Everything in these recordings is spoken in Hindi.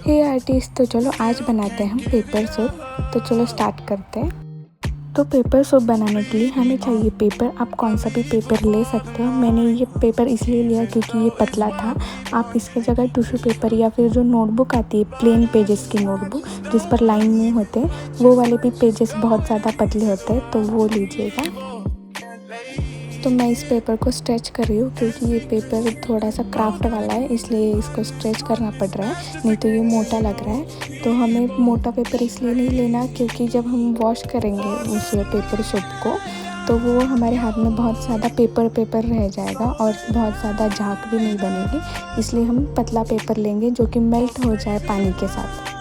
हे आर्टिस्ट, तो चलो आज बनाते हैं हम पेपर सोप। तो चलो स्टार्ट करते हैं। तो पेपर सोप बनाने के लिए हमें चाहिए पेपर। आप कौन सा भी पेपर ले सकते हो। मैंने ये पेपर इसलिए लिया क्योंकि ये पतला था। आप इसके जगह टिश्यू पेपर या फिर जो नोटबुक आती है प्लेन पेजेस की नोटबुक जिस पर लाइन नहीं होते, वो वाले भी पेजेस बहुत ज़्यादा पतले होते हैं, तो वो लीजिएगा। तो मैं इस पेपर को स्ट्रेच कर रही हूँ क्योंकि ये पेपर थोड़ा सा क्राफ्ट वाला है, इसलिए इसको स्ट्रेच करना पड़ रहा है, नहीं तो ये मोटा लग रहा है। तो हमें मोटा पेपर इसलिए नहीं लेना क्योंकि जब हम वॉश करेंगे उस पेपर सोप को तो वो हमारे हाथ में बहुत ज़्यादा पेपर रह जाएगा और बहुत ज़्यादा झाग भी नहीं बनेगी। इसलिए हम पतला पेपर लेंगे जो कि मेल्ट हो जाए पानी के साथ।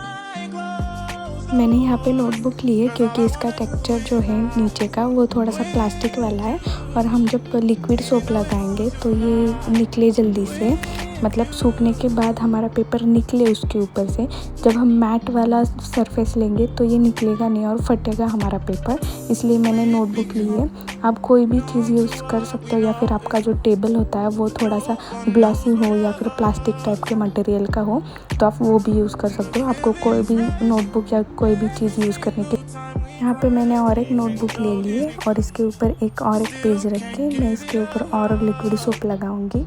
मैंने यहाँ पे नोटबुक ली है क्योंकि इसका टेक्सचर जो है नीचे का वो थोड़ा सा प्लास्टिक वाला है और हम जब लिक्विड सोप लगाएंगे तो ये निकले जल्दी से, मतलब सूखने के बाद हमारा पेपर निकले उसके ऊपर से। जब हम मैट वाला सरफेस लेंगे तो ये निकलेगा नहीं और फटेगा हमारा पेपर, इसलिए मैंने नोटबुक ली है। आप कोई भी चीज़ यूज़ कर सकते हो या फिर आपका जो टेबल होता है वो थोड़ा सा ग्लॉसी हो या फिर प्लास्टिक टाइप के मटेरियल का हो तो आप वो भी यूज़ कर सकते हो। आपको कोई भी नोटबुक या कोई भी चीज़ यूज़ करने की। यहाँ पे मैंने और एक नोटबुक ले ली है और इसके ऊपर एक और एक पेज रख के मैं इसके ऊपर और लिक्विड सोप लगाऊंगी।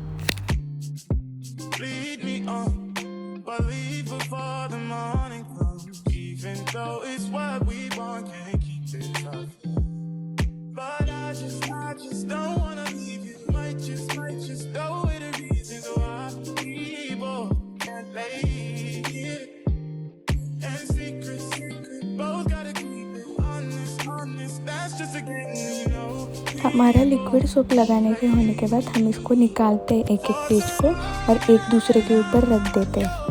हमारा लिक्विड सोप लगाने के होने के बाद हम इसको निकालते हैं एक एक पेज को और एक दूसरे के ऊपर रख देते हैं।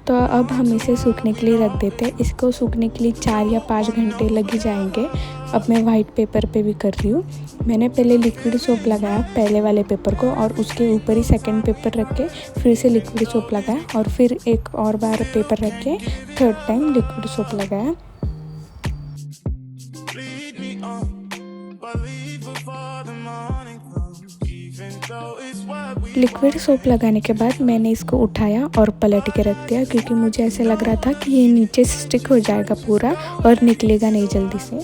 तो अब हम इसे सूखने के लिए रख देते हैं। इसको सूखने के लिए 4 या 5 घंटे लग ही जाएंगे। अब मैं वाइट पेपर पे भी कर रही हूँ। मैंने पहले लिक्विड सोप लगाया पहले वाले पेपर को और उसके ऊपर ही सेकंड पेपर रख के फिर से लिक्विड सोप लगाया और फिर एक और बार पेपर रख के थर्ड टाइम लिक्विड सोप लगाया। लिक्विड सोप लगाने के बाद मैंने इसको उठाया और पलट के रख दिया क्योंकि मुझे ऐसे लग रहा था कि ये नीचे से स्टिक हो जाएगा पूरा और निकलेगा नहीं जल्दी से।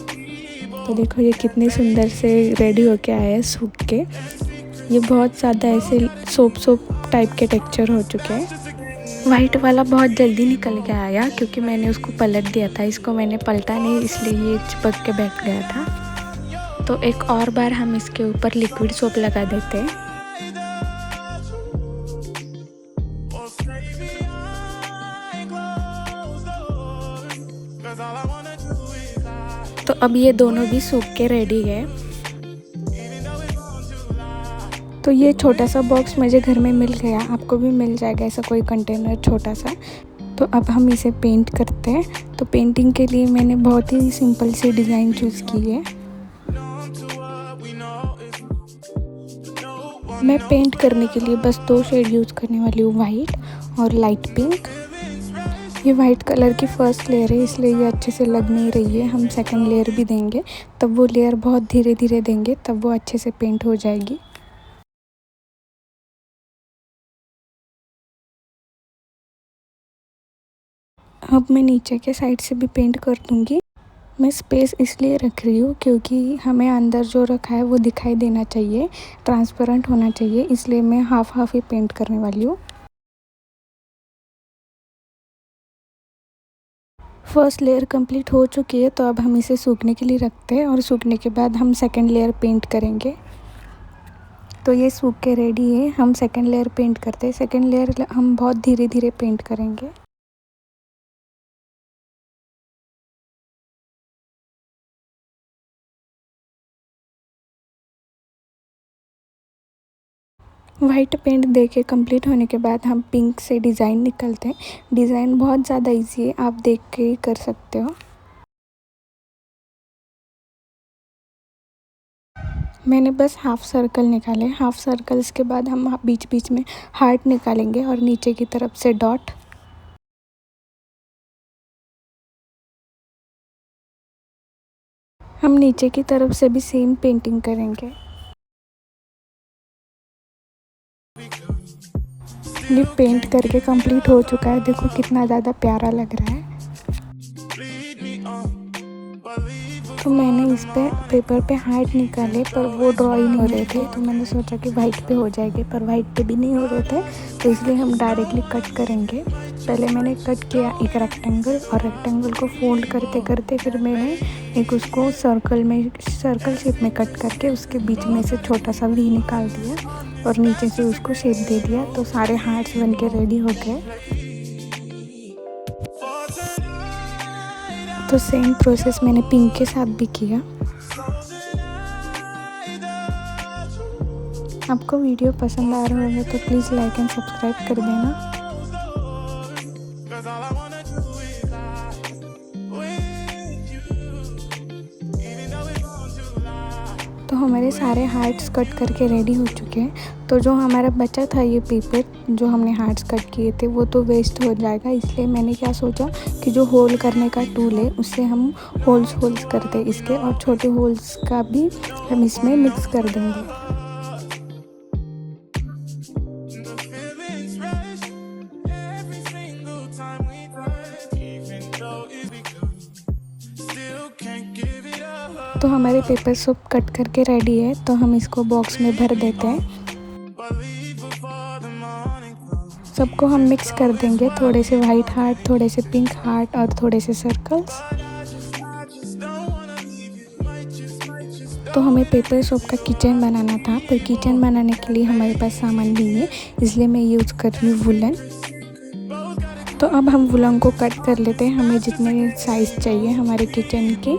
तो देखो ये कितने सुंदर से रेडी होके आया है सूख के। ये बहुत ज़्यादा ऐसे सोप टाइप के टेक्सचर हो चुके हैं। वाइट वाला बहुत जल्दी निकल के आया क्योंकि मैंने उसको पलट दिया था। इसको मैंने पलटा नहीं इसलिए ये चिपक के बैठ गया था। तो एक और बार हम इसके ऊपर लिक्विड सोप लगा देते हैं। तो अब ये दोनों भी सूख के रेडी है। तो ये छोटा सा बॉक्स मुझे घर में मिल गया, आपको भी मिल जाएगा ऐसा कोई कंटेनर छोटा सा। तो अब हम इसे पेंट करते हैं। तो पेंटिंग के लिए मैंने बहुत ही सिंपल सी डिज़ाइन चूज़ की है। मैं पेंट करने के लिए बस 2 शेड यूज़ करने वाली हूँ, वाइट और लाइट पिंक। ये वाइट कलर की फर्स्ट लेयर है इसलिए ये अच्छे से लग नहीं रही है। हम सेकंड लेयर भी देंगे, तब वो लेयर बहुत धीरे धीरे देंगे तब वो अच्छे से पेंट हो जाएगी। अब मैं नीचे के साइड से भी पेंट कर दूँगी। मैं स्पेस इसलिए रख रही हूँ क्योंकि हमें अंदर जो रखा है वो दिखाई देना चाहिए, ट्रांसपेरेंट होना चाहिए, इसलिए मैं हाफ हाफ ही पेंट करने वाली हूँ। फर्स्ट लेयर कंप्लीट हो चुकी है तो अब हम इसे सूखने के लिए रखते हैं और सूखने के बाद हम सेकंड लेयर पेंट करेंगे। तो ये सूख के रेडी है। हम सेकंड लेयर पेंट करते हैं। सेकंड लेयर हम बहुत धीरे धीरे पेंट करेंगे। वाइट पेंट दे के कंप्लीट होने के बाद हम पिंक से डिज़ाइन निकलते हैं। डिज़ाइन बहुत ज़्यादा इजी है, आप देख के ही कर सकते हो। मैंने बस हाफ सर्कल निकाले। हाफ सर्कल्स के बाद हम बीच बीच में हार्ट निकालेंगे और नीचे की तरफ से डॉट। हम नीचे की तरफ से भी सेम पेंटिंग करेंगे। ये पेंट करके कंप्लीट हो चुका है, देखो कितना ज़्यादा प्यारा लग रहा है। तो मैंने इस पे पेपर पे हार्ट निकाले पर वो ड्रॉ ही नहीं हो रहे थे, तो मैंने सोचा कि वाइट पे हो जाएंगे, पर वाइट पे भी नहीं हो रहे थे, तो इसलिए हम डायरेक्टली कट करेंगे। पहले मैंने कट किया एक रेक्टेंगल, और रेक्टेंगल को फोल्ड करते करते फिर मैंने एक उसको सर्कल शेप में कट करके उसके बीच में से छोटा सा वी निकाल दिया और नीचे से उसको शेप दे दिया। तो सारे हार्ट्स बन के रेडी हो गए। तो सेम प्रोसेस मैंने पिंक के साथ भी किया। आपको वीडियो पसंद आ रहा होगा तो प्लीज़ लाइक एंड सब्सक्राइब कर देना। तो हमारे सारे हार्ट्स कट करके रेडी हो चुके हैं। तो जो हमारा बचा था ये पेपर जो हमने हार्ट्स कट किए थे वो तो वेस्ट हो जाएगा, इसलिए मैंने क्या सोचा कि जो होल करने का टूल है उससे हम होल्स करते हैं इसके, और छोटे होल्स का भी हम इसमें मिक्स कर देंगे। तो हमारे पेपर सब कट करके रेडी है, तो हम इसको बॉक्स में भर देते हैं। सबको हम मिक्स कर देंगे, थोड़े से वाइट हार्ट, थोड़े से पिंक हार्ट और थोड़े से सर्कल्स। तो हमें पेपर सोप का किचन बनाना था, पर किचन बनाने के लिए हमारे पास सामान नहीं है, इसलिए मैं यूज़ कर रही हूँ वुलन। तो अब हम वुलन को कट कर लेते हैं, हमें जितने साइज़ चाहिए हमारे किचन की।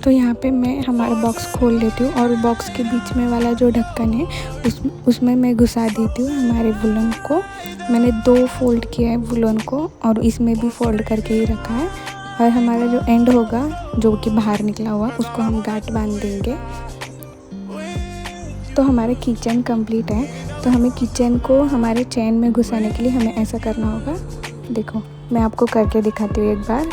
तो यहाँ पे मैं हमारा बॉक्स खोल लेती हूँ और बॉक्स के बीच में वाला जो ढक्कन है उसमें मैं घुसा देती हूँ हमारे वुलन को। मैंने 2 फोल्ड किया है वुलन को और इसमें भी फोल्ड करके ही रखा है, और हमारा जो एंड होगा जो कि बाहर निकला हुआ उसको हम गांठ बांध देंगे। तो हमारा किचन कंप्लीट है। तो हमें किचन को हमारे चेन में घुसाने के लिए हमें ऐसा करना होगा। देखो मैं आपको करके दिखाती हूँ एक बार।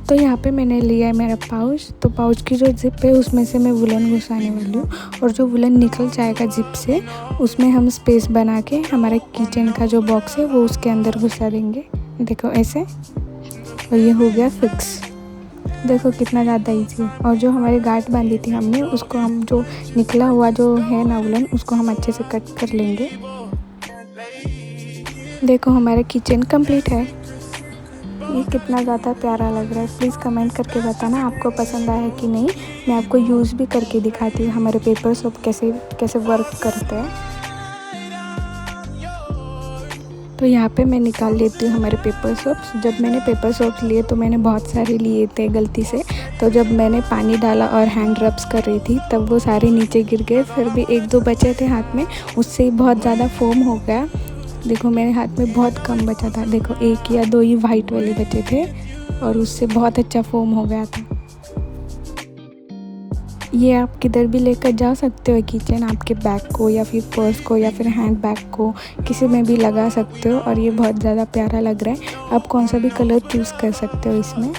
तो यहाँ पे मैंने लिया है मेरा पाउच। तो पाउच की जो जिप है उसमें से मैं वुलन घुसाने वाली हूँ, और जो वुलन निकल जाएगा जिप से उसमें हम स्पेस बना के हमारे किचन का जो बॉक्स है वो उसके अंदर घुसा देंगे। देखो ऐसे, और ये हो गया फिक्स। देखो कितना ज़्यादा इजी है। और जो हमारी गांठ बांधी थी हमने उसको हम जो निकला हुआ जो है ना वुलन उसको हम अच्छे से कट कर लेंगे। देखो हमारा किचन कंप्लीट है। ये कितना ज़्यादा प्यारा लग रहा है। प्लीज़ कमेंट करके बताना आपको पसंद आया कि नहीं। मैं आपको यूज़ भी करके दिखाती हूँ हमारे पेपर सोप कैसे वर्क करते हैं। तो यहाँ पे मैं निकाल लेती हूँ हमारे पेपर सोप्स। जब मैंने पेपर सोप्स लिए तो मैंने बहुत सारे लिए थे गलती से, तो जब मैंने पानी डाला और हैंड रब्स कर रही थी तब वो सारे नीचे गिर गए। फिर भी 1-2 बचे थे हाथ में, उससे ही बहुत ज़्यादा फोम हो गया। देखो मेरे हाथ में बहुत कम बचा था, देखो 1 या 2 ही वाइट वाले बचे थे और उससे बहुत अच्छा फोम हो गया था। ये आप किधर भी लेकर जा सकते हो किचन, आपके बैग को या फिर पर्स को या फिर हैंड बैग को किसी में भी लगा सकते हो, और ये बहुत ज़्यादा प्यारा लग रहा है। आप कौन सा भी कलर चूज़ कर सकते हो इसमें।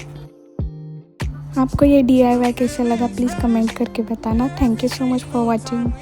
आपको ये DIY कैसा लगा प्लीज़ कमेंट करके बताना। Thank you so much for watching.